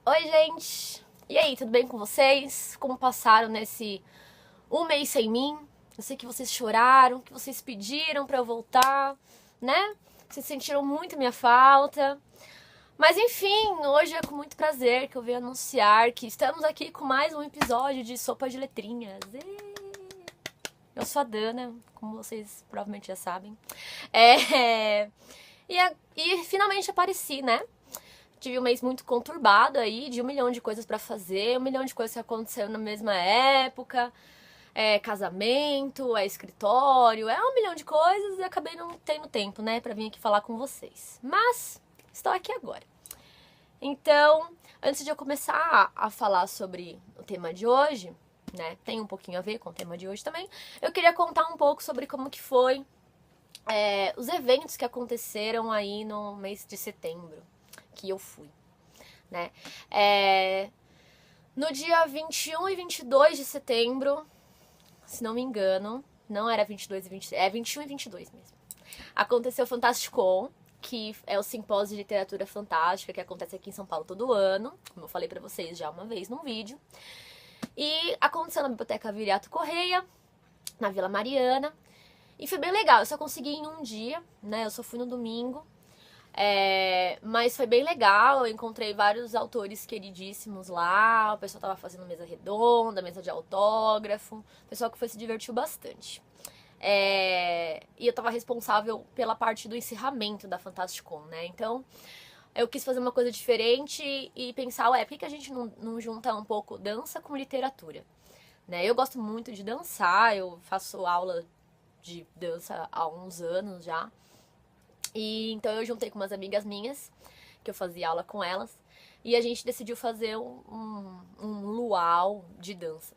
Oi, gente! E aí, tudo bem com vocês? Como passaram nesse um mês sem mim? Eu sei que vocês choraram, que vocês pediram pra eu voltar, né? Vocês sentiram muito minha falta. Mas enfim, hoje é com muito prazer que eu venho anunciar que estamos aqui com mais um episódio de Sopa de Letrinhas. Eu sou a Dana, como vocês provavelmente já sabem. E finalmente apareci, né? Tive um mês muito conturbado aí, de 1 milhão de coisas pra fazer, 1 milhão de coisas que aconteceram na mesma época. Casamento, escritório, 1 milhão de coisas e acabei não tendo tempo, né, pra vir aqui falar com vocês. Mas estou aqui agora. Então, antes de eu começar a falar sobre o tema de hoje, né, tem um pouquinho a ver com o tema de hoje também, eu queria contar um pouco sobre como que foi os eventos que aconteceram aí no mês de setembro, que eu fui, né. No dia 21 e 22 de setembro, se não me engano, não era 22 e 23, 21 e 22 mesmo. Aconteceu o Fantasticon, que é o simpósio de literatura fantástica que acontece aqui em São Paulo todo ano, como eu falei pra vocês já uma vez num vídeo. E aconteceu na Biblioteca Viriato Correia, na Vila Mariana, e foi bem legal. Eu só consegui ir em um dia, né? Eu só fui no domingo. Mas foi bem legal, eu encontrei vários autores queridíssimos lá, o pessoal tava fazendo mesa redonda, mesa de autógrafo, o pessoal que foi se divertiu bastante. E eu tava responsável pela parte do encerramento da Fantasticon, né? Então eu quis fazer uma coisa diferente e pensar, por que a gente não junta um pouco dança com literatura? Né? Eu gosto muito de dançar, eu faço aula de dança há uns anos já. E então eu juntei com umas amigas minhas, que eu fazia aula com elas, e a gente decidiu fazer um luau de dança.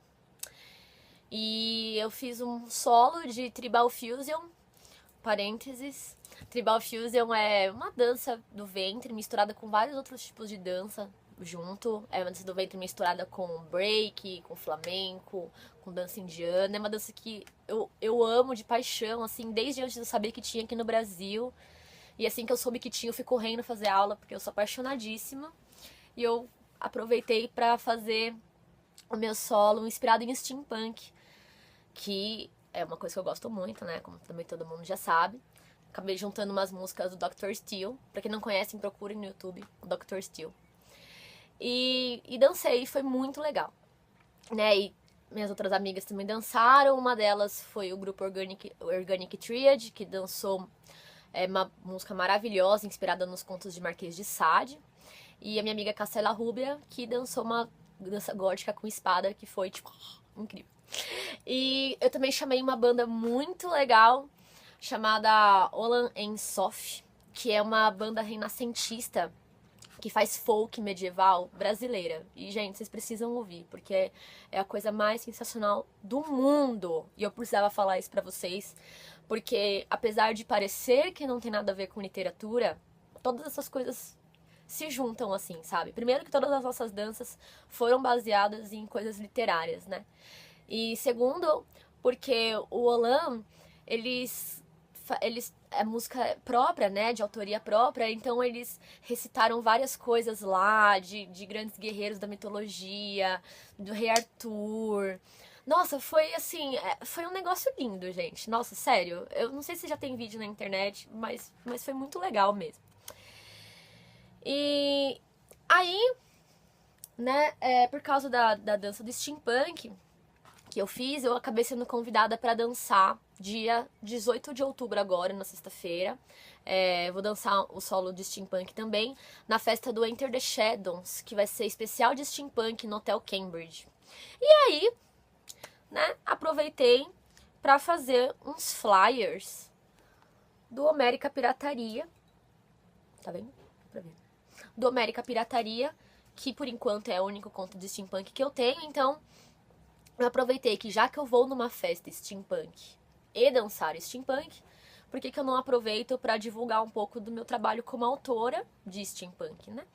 E eu fiz um solo de Tribal Fusion, parênteses. Tribal Fusion é uma dança do ventre misturada com vários outros tipos de dança junto. É uma dança do ventre misturada com break, com flamenco, com dança indiana. É uma dança que eu amo de paixão, assim, desde antes de eu saber que tinha aqui no Brasil. E assim que eu soube que tinha, eu fui correndo fazer aula, porque eu sou apaixonadíssima. E eu aproveitei pra fazer o meu solo inspirado em steampunk, que é uma coisa que eu gosto muito, né? Como também todo mundo já sabe. Acabei juntando umas músicas do Dr. Steel. Pra quem não conhece, procurem no YouTube o Dr. Steel. E dancei, foi muito legal. Né? E minhas outras amigas também dançaram. Uma delas foi o grupo Organic Triad, que dançou uma música maravilhosa, inspirada nos contos de Marquês de Sade. E a minha amiga Castela Rúbia, que dançou uma dança gótica com espada, que foi, tipo, incrível. E eu também chamei uma banda muito legal, chamada Olan Ensof, que é uma banda renascentista que faz folk medieval brasileira. E, gente, vocês precisam ouvir, porque é a coisa mais sensacional do mundo. E eu precisava falar isso pra vocês, porque apesar de parecer que não tem nada a ver com literatura, todas essas coisas se juntam assim, sabe? Primeiro que todas as nossas danças foram baseadas em coisas literárias, né? E segundo, porque o Olan, eles é música própria, né, de autoria própria, então eles recitaram várias coisas lá, de grandes guerreiros da mitologia, do rei Arthur. Nossa, foi assim, foi um negócio lindo, gente. Nossa, sério, eu não sei se já tem vídeo na internet, mas foi muito legal mesmo. E aí, né, por causa da dança do steampunk que eu fiz, eu acabei sendo convidada para dançar dia 18 de outubro agora, na sexta-feira. Vou dançar o solo de steampunk também na festa do Enter the Shadows, que vai ser especial de steampunk no Hotel Cambridge. E aí, né, aproveitei para fazer uns flyers do Homérica Pirataria. Tá vendo? Pra ver. Do Homérica Pirataria, que por enquanto é o único conto de steampunk que eu tenho, então eu aproveitei que já que eu vou numa festa steampunk e dançar steampunk, por que eu não aproveito para divulgar um pouco do meu trabalho como autora de steampunk, né?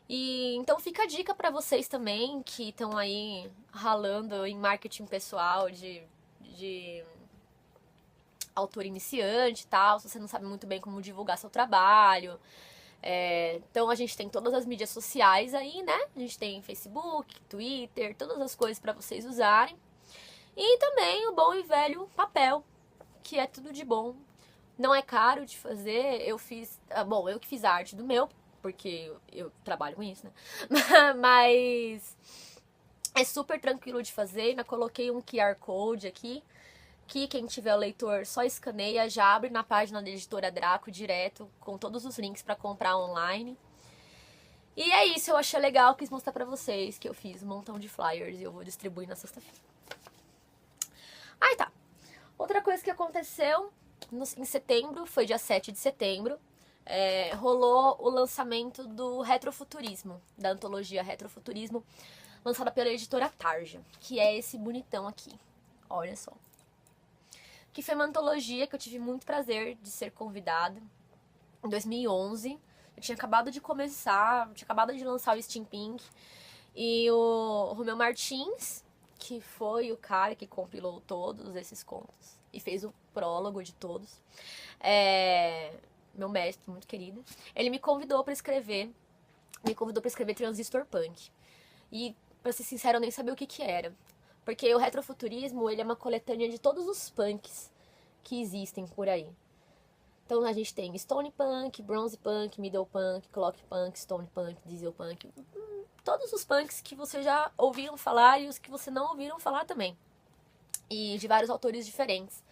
E então fica a dica para vocês também que estão aí ralando em marketing pessoal de autor iniciante e tal, se você não sabe muito bem como divulgar seu trabalho, Então a gente tem todas as mídias sociais aí, né? A gente tem Facebook, Twitter, todas as coisas para vocês usarem. E também o bom e velho papel, que é tudo de bom. Não é caro de fazer. Eu fiz, bom, eu que fiz a arte do meu, porque eu trabalho com isso, né? Mas é super tranquilo de fazer. Ainda coloquei um QR Code aqui, que quem tiver o leitor só escaneia, já abre na página da editora Draco direto, com todos os links para comprar online. E é isso, eu achei legal, quis mostrar pra vocês que eu fiz um montão de flyers e eu vou distribuir na sexta-feira. Aí tá. Outra coisa que aconteceu em setembro, foi dia 7 de setembro, rolou o lançamento do Retrofuturismo, da antologia Retrofuturismo, lançada pela editora Tarja, que é esse bonitão aqui. Olha só. Que foi uma antologia que eu tive muito prazer de ser convidada em 2011. Eu tinha acabado de começar, tinha acabado de lançar o Steampunk. E o Romeu Martins, que foi o cara que compilou todos esses contos e fez o prólogo de todos, meu mestre, muito querido, ele me convidou pra escrever Transistor Punk. E, pra ser sincero, eu nem sabia o que era. Porque o retrofuturismo, ele é uma coletânea de todos os punks que existem por aí. Então a gente tem Stone Punk, Bronze Punk, Middle Punk, Clock Punk, Stone Punk, Diesel Punk. Todos os punks que vocês já ouviram falar e os que você não ouviram falar também. E de vários autores diferentes.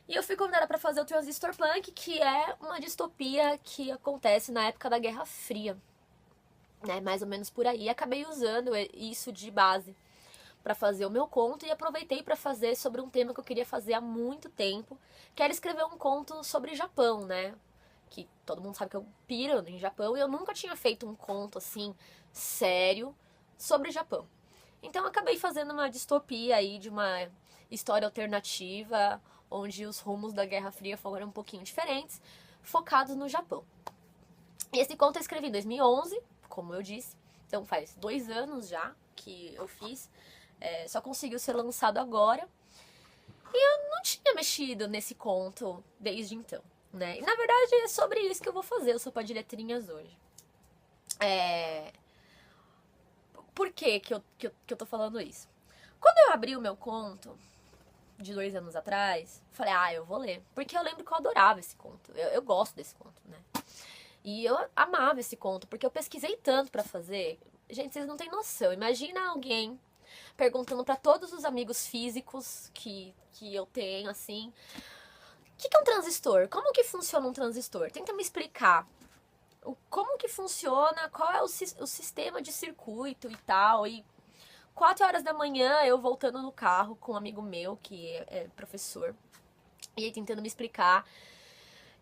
E eu fui convidada para fazer o Transistor Punk, que é uma distopia que acontece na época da Guerra Fria. Né, mais ou menos por aí. Acabei usando isso de base para fazer o meu conto e aproveitei para fazer sobre um tema que eu queria fazer há muito tempo, que era escrever um conto sobre Japão, né? Que todo mundo sabe que eu piro em Japão e eu nunca tinha feito um conto assim sério sobre Japão. Então eu acabei fazendo uma distopia aí de uma história alternativa, onde os rumos da Guerra Fria foram um pouquinho diferentes, focados no Japão. E esse conto eu escrevi em 2011, como eu disse, então faz 2 anos já que eu fiz. Só conseguiu ser lançado agora. E eu não tinha mexido nesse conto desde então, né? E na verdade é sobre isso que eu vou fazer, eu sou de letrinhas hoje. Por que eu tô falando isso? Quando eu abri o meu conto, de 2 anos atrás, falei, eu vou ler. Porque eu lembro que eu adorava esse conto. Eu gosto desse conto, né? E eu amava esse conto, porque eu pesquisei tanto pra fazer. Gente, vocês não têm noção. Imagina alguém perguntando pra todos os amigos físicos que eu tenho, assim, o que é um transistor? Como que funciona um transistor? Tenta me explicar como que funciona, qual é o sistema de circuito e tal. E 4 horas da manhã, eu voltando no carro com um amigo meu, que é professor, e ele tentando me explicar.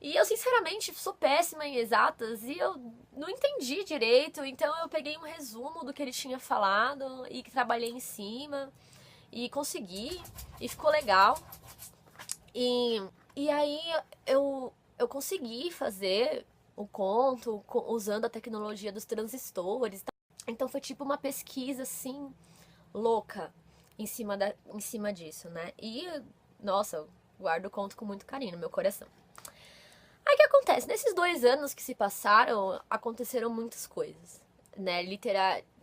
E eu, sinceramente, sou péssima em exatas e eu não entendi direito, então eu peguei um resumo do que ele tinha falado e trabalhei em cima e consegui, e ficou legal. E aí eu consegui fazer o conto usando a tecnologia dos transistores. Então foi tipo uma pesquisa, assim, louca em cima disso, né? E, nossa, eu guardo o conto com muito carinho no meu coração. Aí o que acontece? Nesses 2 anos que se passaram, aconteceram muitas coisas, né?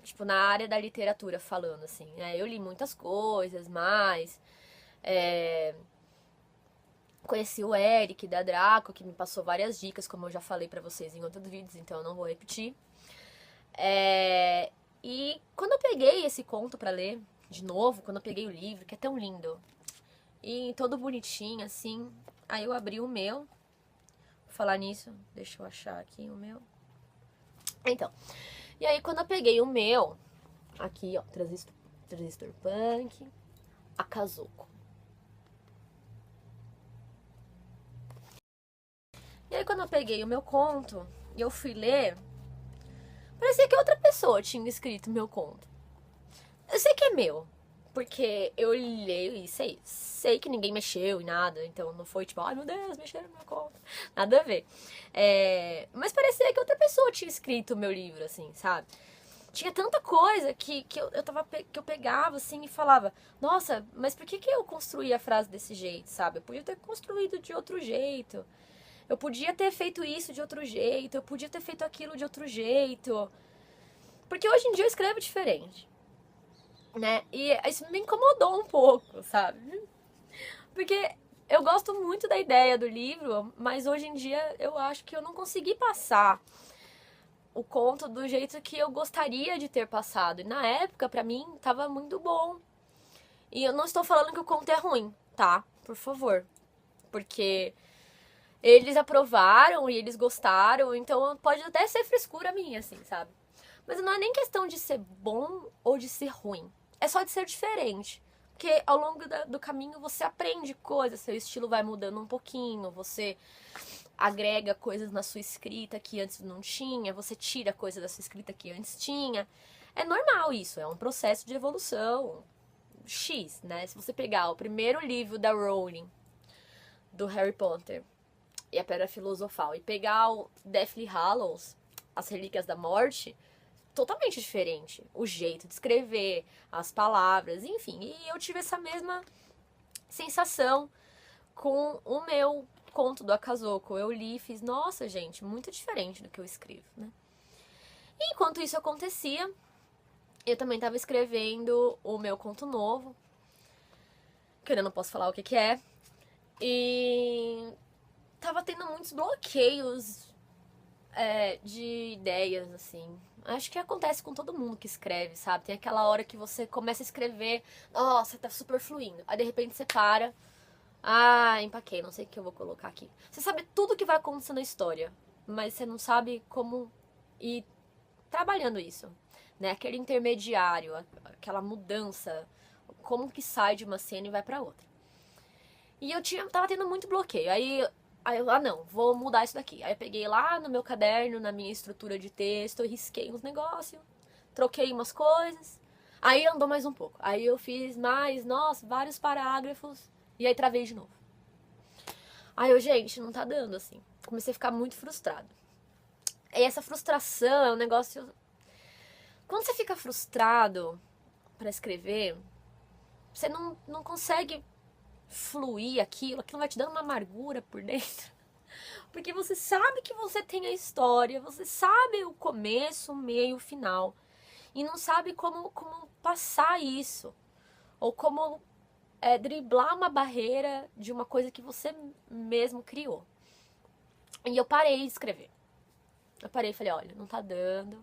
Tipo, na área da literatura falando, assim, né? Eu li muitas coisas, mas... Conheci o Eric da Draco, que me passou várias dicas, como eu já falei pra vocês em outros vídeos, então eu não vou repetir. E quando eu peguei esse conto pra ler, de novo, quando eu peguei o livro, que é tão lindo, e todo bonitinho, assim, aí eu abri o meu. Vou falar nisso, deixa eu achar aqui o meu. Então, e aí quando eu peguei o meu, aqui ó, Transistor Punk, Akazuko. E aí quando eu peguei o meu conto e eu fui ler, parecia que outra pessoa tinha escrito o meu conto. Eu sei que é meu, porque eu leio e sei que ninguém mexeu e nada, então não foi tipo, ai meu Deus, mexeram no meu conto. Nada a ver. Mas parecia que outra pessoa tinha escrito o meu livro, assim, sabe? Tinha tanta coisa que eu pegava assim e falava, nossa, mas por que eu construí a frase desse jeito, sabe? Eu podia ter construído de outro jeito. Eu podia ter feito isso de outro jeito, eu podia ter feito aquilo de outro jeito. Porque hoje em dia eu escrevo diferente, né? E isso me incomodou um pouco, sabe? Porque eu gosto muito da ideia do livro, mas hoje em dia eu acho que eu não consegui passar o conto do jeito que eu gostaria de ter passado. E na época, pra mim, tava muito bom. E eu não estou falando que o conto é ruim, tá? Por favor. Porque eles aprovaram e eles gostaram, então pode até ser frescura minha, assim, sabe? Mas não é nem questão de ser bom ou de ser ruim. É só de ser diferente. Porque ao longo do caminho você aprende coisas, seu estilo vai mudando um pouquinho, você agrega coisas na sua escrita que antes não tinha, você tira coisas da sua escrita que antes tinha. É normal isso, é um processo de evolução X, né? Se você pegar o primeiro livro da Rowling, do Harry Potter e a Pedra Filosofal, e pegar o Deathly Hallows, As Relíquias da Morte, totalmente diferente. O jeito de escrever, as palavras, enfim. E eu tive essa mesma sensação com o meu conto do Akazoko. Eu li e fiz, nossa, gente, muito diferente do que eu escrevo, né? E enquanto isso acontecia, eu também estava escrevendo o meu conto novo, que eu ainda não posso falar o que é. E tava tendo muitos bloqueios de ideias, assim. Acho que acontece com todo mundo que escreve, sabe? Tem aquela hora que você começa a escrever, nossa, tá super fluindo. Aí de repente você para, empaquei, não sei o que eu vou colocar aqui. Você sabe tudo que vai acontecer na história, mas você não sabe como ir trabalhando isso, né? Aquele intermediário, aquela mudança, como que sai de uma cena e vai pra outra. E eu tava tendo muito bloqueio. Aí eu, não, vou mudar isso daqui. Aí eu peguei lá no meu caderno, na minha estrutura de texto, eu risquei uns negócios, troquei umas coisas. Aí andou mais um pouco. Aí eu fiz mais, nossa, vários parágrafos. E aí travei de novo. Aí eu, gente, não tá dando assim. Comecei a ficar muito frustrado. E essa frustração é um negócio. Quando você fica frustrado pra escrever, você não consegue fluir aquilo vai te dando uma amargura por dentro. Porque você sabe que você tem a história, você sabe o começo, o meio, o final. E não sabe como passar isso. Ou como driblar uma barreira de uma coisa que você mesmo criou. E eu parei de escrever. Eu parei e falei, olha, não tá dando.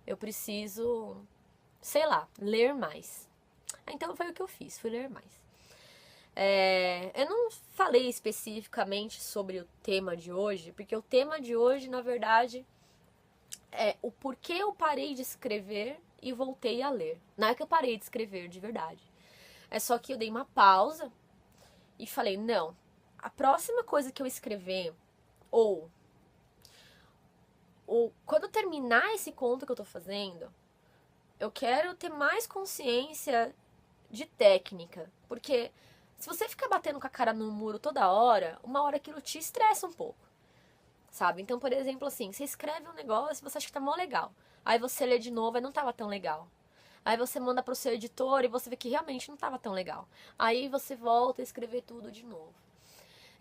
Eu preciso, sei lá, ler mais. Então foi o que eu fiz, fui ler mais. Eu não falei especificamente sobre o tema de hoje, porque o tema de hoje, na verdade, é o porquê eu parei de escrever e voltei a ler. Não é que eu parei de escrever de verdade. É só que eu dei uma pausa e falei, não, a próxima coisa que eu escrever, ou quando eu terminar esse conto que eu tô fazendo, eu quero ter mais consciência de técnica, porque se você ficar batendo com a cara no muro toda hora, uma hora aquilo te estressa um pouco, sabe? Então, por exemplo, assim, você escreve um negócio e você acha que tá mó legal. Aí você lê de novo e não tava tão legal. Aí você manda pro seu editor e você vê que realmente não tava tão legal. Aí você volta a escrever tudo de novo.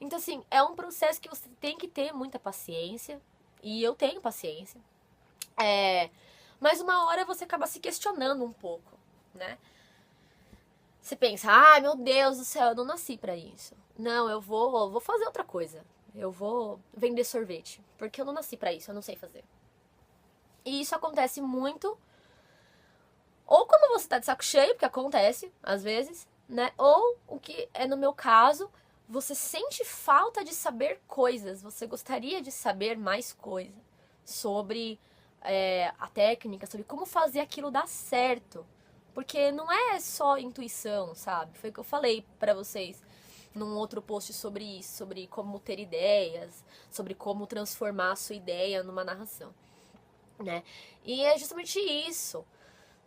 Então, assim, é um processo que você tem que ter muita paciência. E eu tenho paciência. Mas uma hora você acaba se questionando um pouco, né? Você pensa, meu Deus do céu, eu não nasci pra isso. Não, eu vou fazer outra coisa. Eu vou vender sorvete, porque eu não nasci pra isso, eu não sei fazer. E isso acontece muito, ou quando você tá de saco cheio, porque acontece, às vezes, né? Ou, o que é no meu caso, você sente falta de saber coisas, você gostaria de saber mais coisas sobre a técnica, sobre como fazer aquilo dar certo. Porque não é só intuição, sabe? Foi o que eu falei pra vocês num outro post sobre isso, sobre como ter ideias, sobre como transformar a sua ideia numa narração, né? E é justamente isso,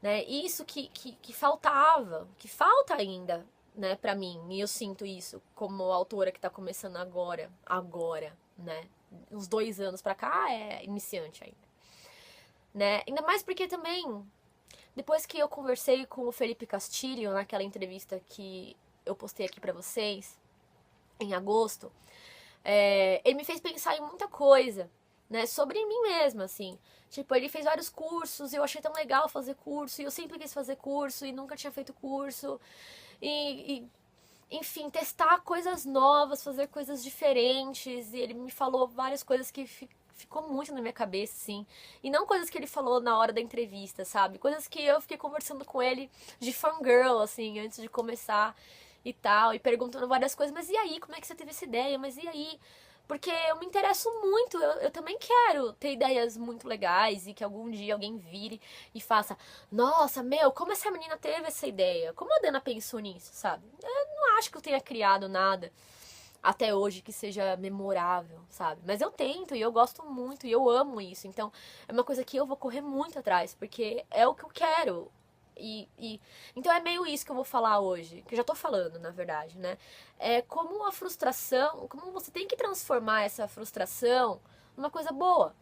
né? Isso que faltava, que falta ainda, né, pra mim. E eu sinto isso como autora que tá começando agora, né? Uns 2 anos pra cá é iniciante ainda, né? Ainda mais porque também depois que eu conversei com o Felipe Castilho, naquela entrevista que eu postei aqui pra vocês, em agosto, Ele me fez pensar em muita coisa, né, sobre mim mesma, assim. Tipo, ele fez vários cursos e eu achei tão legal fazer curso, e eu sempre quis fazer curso e nunca tinha feito curso. Enfim, testar coisas novas, fazer coisas diferentes. E ele me falou várias coisas que ficou muito na minha cabeça, assim. E não coisas que ele falou na hora da entrevista, sabe? Coisas que eu fiquei conversando com ele de fangirl, assim, antes de começar e tal. E perguntando várias coisas. Mas e aí? Como é que você teve essa ideia? Mas e aí? Porque eu me interesso muito, eu também quero ter ideias muito legais e que algum dia alguém vire e faça: nossa, meu, como essa menina teve essa ideia? Como a Dana pensou nisso, sabe? Eu não acho que eu tenha criado nada até hoje que seja memorável, sabe? Mas eu tento e eu gosto muito e eu amo isso. Então é uma coisa que eu vou correr muito atrás, porque é o que eu quero. Então é meio isso que eu vou falar hoje, que eu já tô falando, na verdade, né? É como a frustração, como você tem que transformar essa frustração numa coisa boa.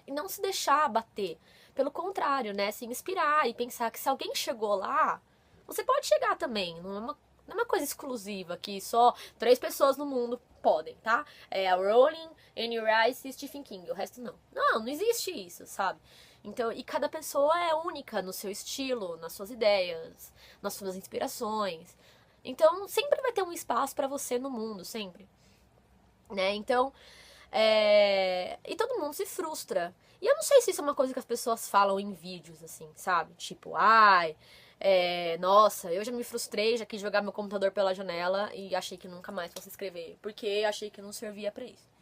E não se deixar abater. Pelo contrário, né? Se inspirar e pensar que se alguém chegou lá, você pode chegar também. Não é uma coisa exclusiva que só 3 pessoas no mundo podem, tá? É a Rowling, Anne Rice e Stephen King. O resto não. Não existe isso, sabe? Então, e cada pessoa é única no seu estilo, nas suas ideias, nas suas inspirações. Então, sempre vai ter um espaço pra você no mundo, sempre. Né? Então, e todo mundo se frustra. E eu não sei se isso é uma coisa que as pessoas falam em vídeos, assim, sabe? Tipo, ai, nossa, eu já me frustrei, já quis jogar meu computador pela janela e achei que nunca mais fosse escrever, porque achei que não servia pra isso.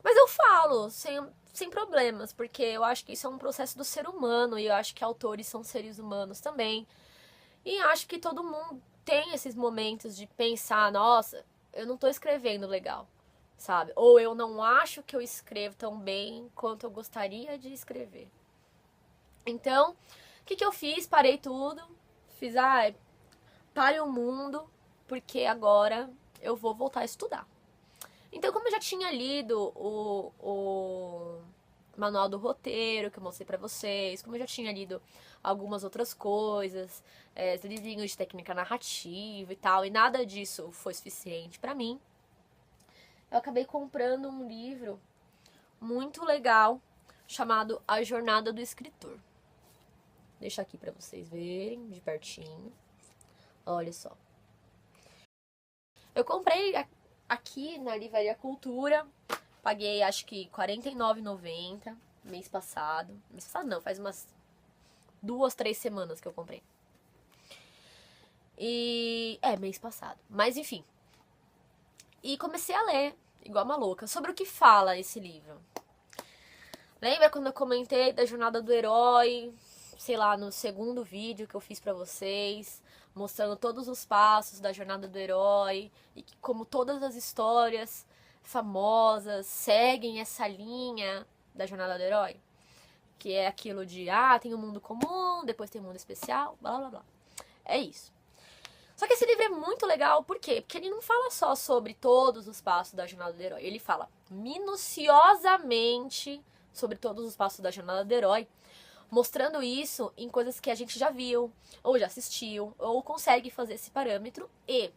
Mas eu falo, sem problemas, porque eu acho que isso é um processo do ser humano e eu acho que autores são seres humanos também. E acho que todo mundo tem esses momentos de pensar, nossa, eu não tô escrevendo legal, sabe? Ou eu não acho que eu escrevo tão bem quanto eu gostaria de escrever. Então, o que eu fiz? Parei tudo, fiz, pare o mundo, porque agora eu vou voltar a estudar. Então, como eu já tinha lido o manual do roteiro que eu mostrei pra vocês, como eu já tinha lido algumas outras coisas, livrinhos de técnica narrativa e tal, e nada disso foi suficiente pra mim, eu acabei comprando um livro muito legal chamado A Jornada do Escritor. Deixa aqui pra vocês verem de pertinho. Olha só. Eu comprei aqui na Livraria Cultura. Paguei acho que R$49,90 mês passado. Mês passado não, faz umas 2, 3 semanas que eu comprei. Mês passado. Mas enfim. E comecei a ler, igual uma louca, sobre o que fala esse livro. Lembra quando eu comentei da jornada do herói? Sei lá, no segundo vídeo que eu fiz pra vocês, mostrando todos os passos da jornada do herói e que, como todas as histórias famosas seguem essa linha da jornada do herói, que é aquilo de, tem um mundo comum, depois tem um mundo especial, blá blá blá. É isso. Só que esse livro é muito legal, por quê? Porque ele não fala só sobre todos os passos da jornada do herói, ele fala minuciosamente sobre todos os passos da jornada do herói, mostrando isso em coisas que a gente já viu, ou já assistiu, ou consegue fazer esse parâmetro. E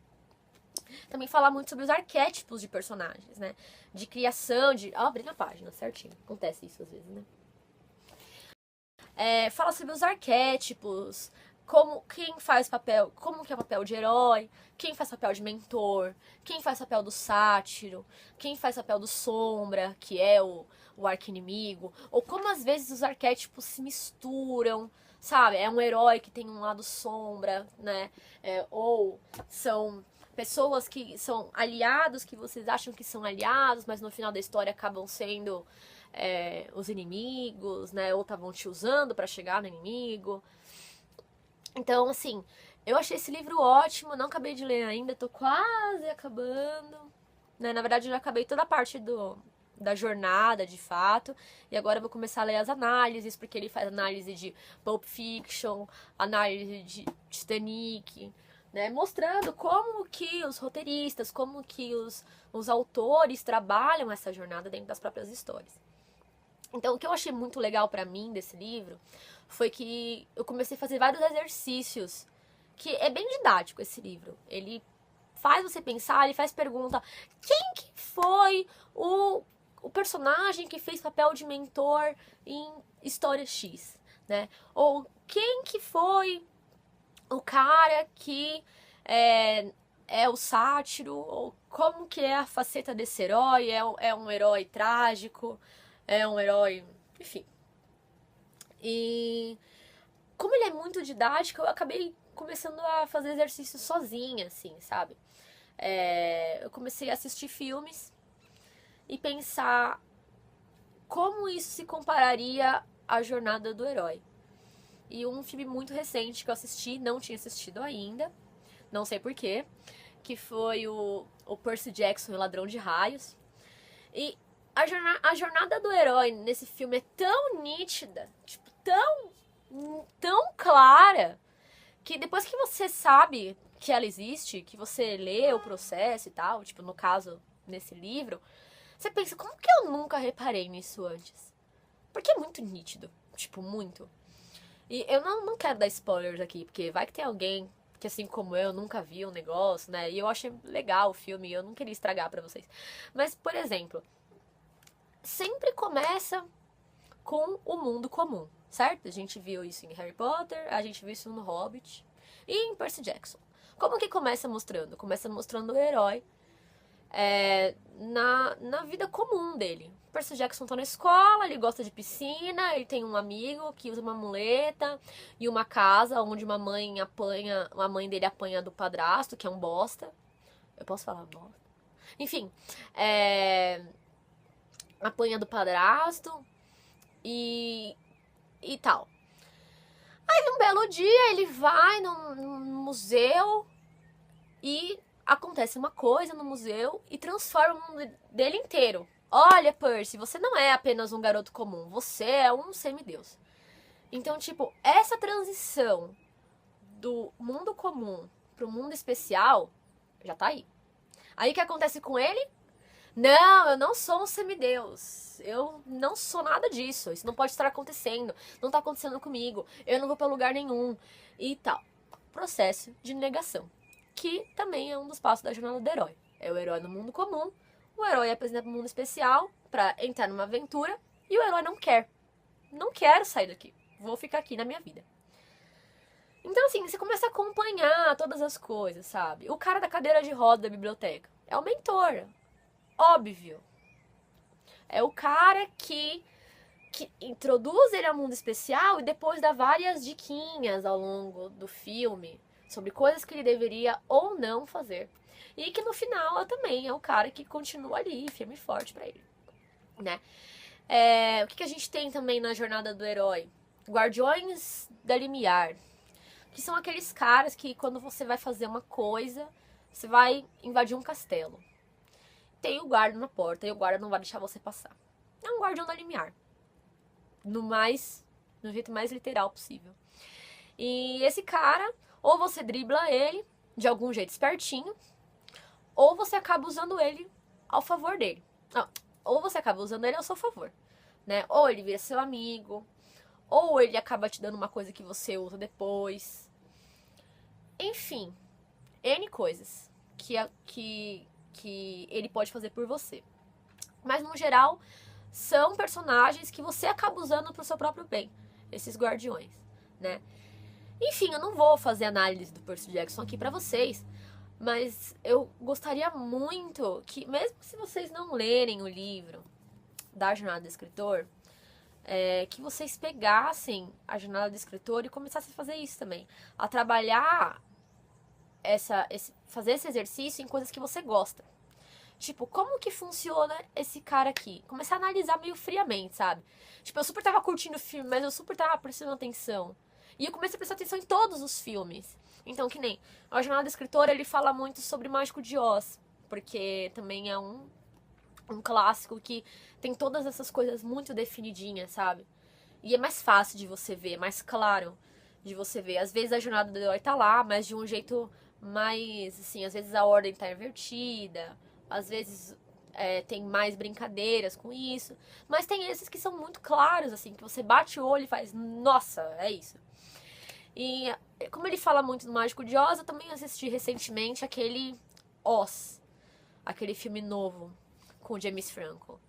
também fala muito sobre os arquétipos de personagens, né? De criação, abri na página, certinho. Acontece isso às vezes, né? Fala sobre os arquétipos, quem faz papel, como que é o papel de herói, quem faz papel de mentor, quem faz papel do sátiro, quem faz papel do sombra, que é o arqui-inimigo, ou como às vezes os arquétipos se misturam, sabe? É um herói que tem um lado sombra, né? Ou são pessoas que são aliados, que vocês acham que são aliados, mas no final da história acabam sendo os inimigos, né? Ou estavam te usando para chegar no inimigo. Então, assim, eu achei esse livro ótimo, não acabei de ler ainda, tô quase acabando. Né? Na verdade, eu já acabei toda a parte da jornada, de fato. E agora eu vou começar a ler as análises, porque ele faz análise de Pulp Fiction, análise de Titanic, né? Mostrando como que os roteiristas, como que os autores trabalham essa jornada dentro das próprias histórias. Então, o que eu achei muito legal pra mim desse livro foi que eu comecei a fazer vários exercícios, que é bem didático esse livro. Ele faz você pensar, ele faz pergunta, quem que foi o personagem que fez papel de mentor em História X, né? Ou quem que foi o cara que é o sátiro, ou como que é a faceta desse herói, é um herói trágico, é um herói, enfim. E como ele é muito didático, eu acabei começando a fazer exercício sozinha, assim, sabe? Eu comecei a assistir filmes e pensar como isso se compararia à jornada do herói. E um filme muito recente que eu assisti, não tinha assistido ainda, não sei porquê, que foi o Percy Jackson e o Ladrão de Raios. E a jornada do herói nesse filme é tão nítida, tipo, tão clara, que depois que você sabe que ela existe, que você lê o processo e tal, tipo, no caso, nesse livro, você pensa, como que eu nunca reparei nisso antes? Porque é muito nítido, tipo, muito. E eu não quero dar spoilers aqui, porque vai que tem alguém que, assim como eu, nunca viu o negócio, né? E eu achei legal o filme, e eu não queria estragar pra vocês. Mas, por exemplo, sempre começa com o mundo comum, certo? A gente viu isso em Harry Potter, a gente viu isso no Hobbit e em Percy Jackson. Como que começa mostrando? Começa mostrando o herói na vida comum dele. O Percy Jackson tá na escola, ele gosta de piscina, ele tem um amigo que usa uma muleta e uma casa onde uma mãe dele apanha do padrasto, que é um bosta. Eu posso falar bosta? Enfim, apanha do padrasto e tal. Aí num belo dia ele vai num museu e acontece uma coisa no museu e transforma o mundo dele inteiro. Olha, Percy, você não é apenas um garoto comum, você é um semideus. Então, tipo, essa transição do mundo comum pro mundo especial já tá aí. Aí o que acontece com ele? Não, eu não sou um semideus. Eu não sou nada disso. Isso não pode estar acontecendo. Não tá acontecendo comigo. Eu não vou pra lugar nenhum. E tal. Processo de negação. Que também é um dos passos da jornada do herói. É o herói no mundo comum. O herói apresenta pro mundo especial pra entrar numa aventura. E o herói não quer. Não quero sair daqui. Vou ficar aqui na minha vida. Então, assim, você começa a acompanhar todas as coisas, sabe? O cara da cadeira de roda da biblioteca é o mentor. Óbvio. É o cara que introduz ele ao mundo especial e depois dá várias diquinhas ao longo do filme sobre coisas que ele deveria ou não fazer. E que no final também é o cara que continua ali, firme e forte pra ele, né? O que a gente tem também na jornada do herói? Guardiões da Limiar. Que são aqueles caras que quando você vai fazer uma coisa, você vai invadir um castelo. Tem o guarda na porta e o guarda não vai deixar você passar. É um guardião da limiar. No jeito mais literal possível. E esse cara, ou você dribla ele de algum jeito espertinho, ou você acaba usando ele ao favor dele. Ou você acaba usando ele ao seu favor, né? Ou ele vira seu amigo, ou ele acaba te dando uma coisa que você usa depois. Enfim, N coisas que ele pode fazer por você. Mas, no geral, são personagens que você acaba usando pro seu próprio bem. Esses guardiões, né? Enfim, eu não vou fazer análise do Percy Jackson aqui pra vocês. Mas eu gostaria muito que, mesmo se vocês não lerem o livro da Jornada do Escritor, que vocês pegassem a Jornada do Escritor e começassem a fazer isso também. A trabalhar fazer esse exercício em coisas que você gosta. Tipo, como que funciona esse cara aqui? Começar a analisar meio friamente, sabe? Tipo, eu super tava curtindo o filme, mas eu super tava prestando atenção. E eu comecei a prestar atenção em todos os filmes. Então, que nem a Jornada do Escritor, ele fala muito sobre Mágico de Oz. Porque também é um clássico que tem todas essas coisas muito definidinhas, sabe? E é mais fácil de você ver, é mais claro de você ver. Às vezes a Jornada do Herói tá lá, mas de um jeito mais, assim, às vezes a ordem tá invertida, às vezes tem mais brincadeiras com isso, mas tem esses que são muito claros, assim, que você bate o olho e faz, nossa, é isso. E como ele fala muito do Mágico de Oz, eu também assisti recentemente aquele Oz, aquele filme novo com o James Franco.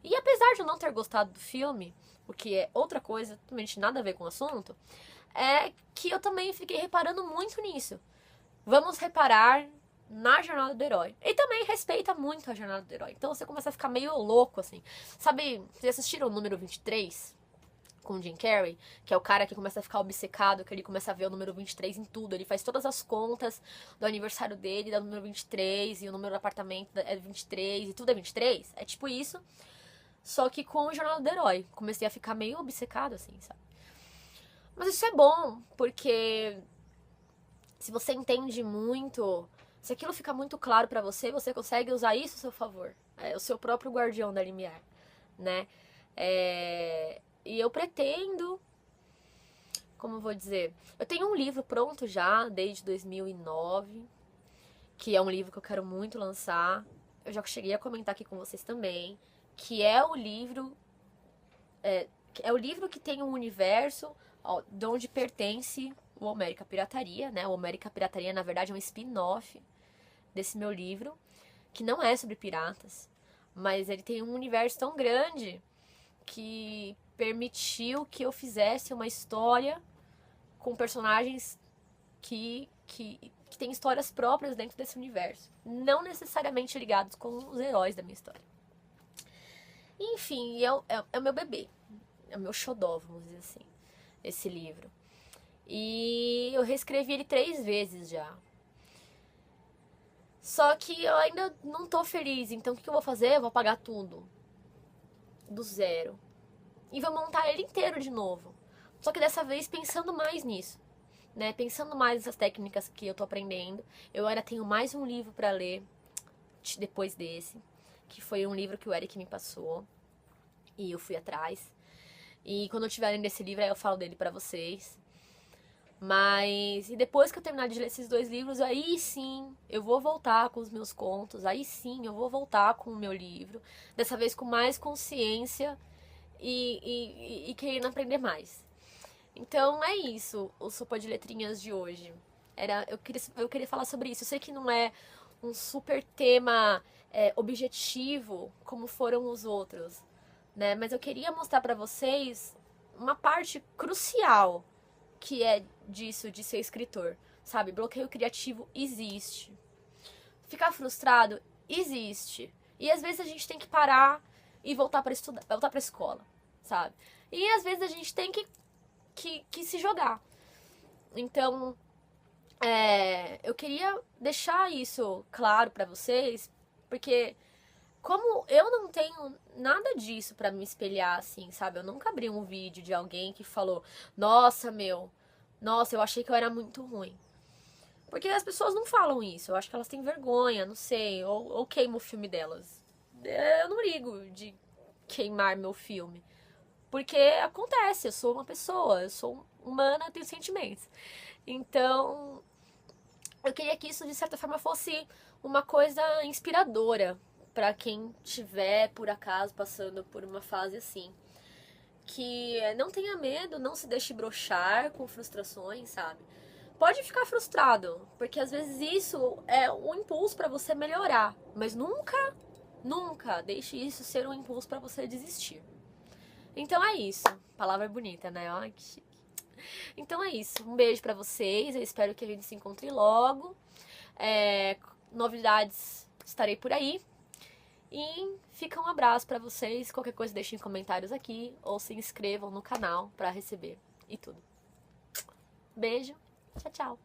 E apesar de eu não ter gostado do filme, o que é outra coisa, totalmente nada a ver com o assunto, é que eu também fiquei reparando muito nisso. Vamos reparar na jornada do herói. E também respeita muito a jornada do herói. Então você começa a ficar meio louco, assim. Sabe, vocês assistiram o número 23? Com o Jim Carrey, que é o cara que começa a ficar obcecado, que ele começa a ver o número 23 em tudo. Ele faz todas as contas do aniversário dele, do número 23, e o número do apartamento é 23, e tudo é 23. É tipo isso, só que com o Jornal do Herói. Comecei a ficar meio obcecado, assim, sabe? Mas isso é bom, porque se você entende muito, se aquilo fica muito claro pra você, você consegue usar isso a seu favor. É o seu próprio guardião da limiar, né? E eu pretendo, como eu vou dizer, eu tenho um livro pronto já, desde 2009, que é um livro que eu quero muito lançar. Eu já cheguei a comentar aqui com vocês também, que é o livro que tem um universo de onde pertence o Homérica Pirataria, né? O Homérica Pirataria, na verdade, é um spin-off desse meu livro, que não é sobre piratas, mas ele tem um universo tão grande que permitiu que eu fizesse uma história com personagens que têm histórias próprias dentro desse universo, não necessariamente ligados com os heróis da minha história. Enfim, é o meu bebê, é o meu xodó, vamos dizer assim, esse livro. E eu reescrevi ele 3 vezes já. Só que eu ainda não tô feliz, então o que eu vou fazer? Eu vou apagar tudo, do zero. E vou montar ele inteiro de novo. Só que dessa vez pensando mais nisso, né? Pensando mais nessas técnicas que eu tô aprendendo. Eu ainda tenho mais um livro pra ler depois desse, que foi um livro que o Eric me passou e eu fui atrás. E quando eu estiver lendo esse livro, aí eu falo dele pra vocês. Mas, e depois que eu terminar de ler esses 2 livros, aí sim eu vou voltar com os meus contos, aí sim eu vou voltar com o meu livro, dessa vez com mais consciência e querendo aprender mais. Então é isso, o Sopa de Letrinhas de hoje. Eu queria falar sobre isso. Eu sei que não é um super tema objetivo como foram os outros, né? Mas eu queria mostrar pra vocês uma parte crucial que é disso, de ser escritor, sabe? Bloqueio criativo existe. Ficar frustrado existe. E às vezes a gente tem que parar e voltar pra estudar, voltar pra escola, sabe? E às vezes a gente tem que se jogar. Então, eu queria deixar isso claro pra vocês, porque como eu não tenho nada disso pra me espelhar, assim, sabe? Eu nunca abri um vídeo de alguém que falou, nossa, eu achei que eu era muito ruim. Porque as pessoas não falam isso, eu acho que elas têm vergonha, não sei, ou queima o filme delas. Eu não ligo de queimar meu filme. Porque acontece, eu sou uma pessoa, eu sou humana, tenho sentimentos. Então, eu queria que isso, de certa forma, fosse uma coisa inspiradora pra quem tiver, por acaso, passando por uma fase assim. Que não tenha medo, não se deixe broxar com frustrações, sabe? Pode ficar frustrado, porque às vezes isso é um impulso pra você melhorar, mas nunca, nunca deixe isso ser um impulso pra você desistir. Então é isso. Palavra bonita, né? Ai, que chique. Então é isso. Um beijo pra vocês. Eu espero que a gente se encontre logo. Novidades, estarei por aí. E fica um abraço pra vocês. Qualquer coisa deixem comentários aqui ou se inscrevam no canal pra receber e tudo. Beijo. Tchau, tchau.